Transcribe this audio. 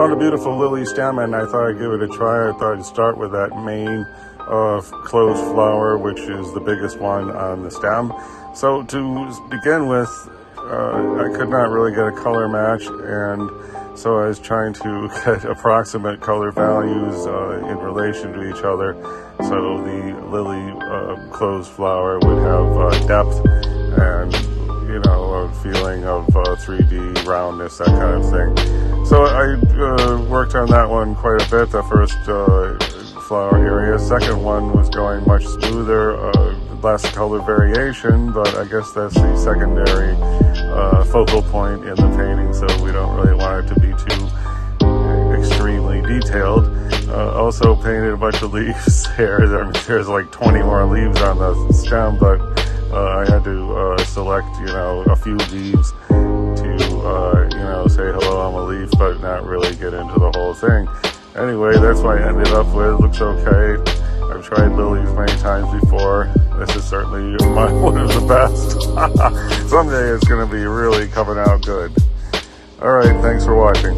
Found a beautiful lily stem and I thought I'd give it a try. I thought I'd start with that main closed flower, which is the biggest one on the stem. So to begin with, I could not really get a color match, and so I was trying to get approximate color values in relation to each other. So the lily closed flower would have depth and, you know, a feeling of 3D roundness, that kind of thing. So I worked on that one quite a bit, the first flower area. Second one was going much smoother, less color variation, but I guess that's the secondary focal point in the painting, so we don't really want it to be too extremely detailed. Also painted a bunch of leaves there. There's like 20 more leaves on the stem, but I had to select, you know, a few leaves to, you know, say hello, I'm a leaf, but not really get into the whole thing. Anyway, that's what I ended up with. Looks okay. I've tried lilies many times before. This is certainly one of the best. Someday it's going to be really coming out good. All right, thanks for watching.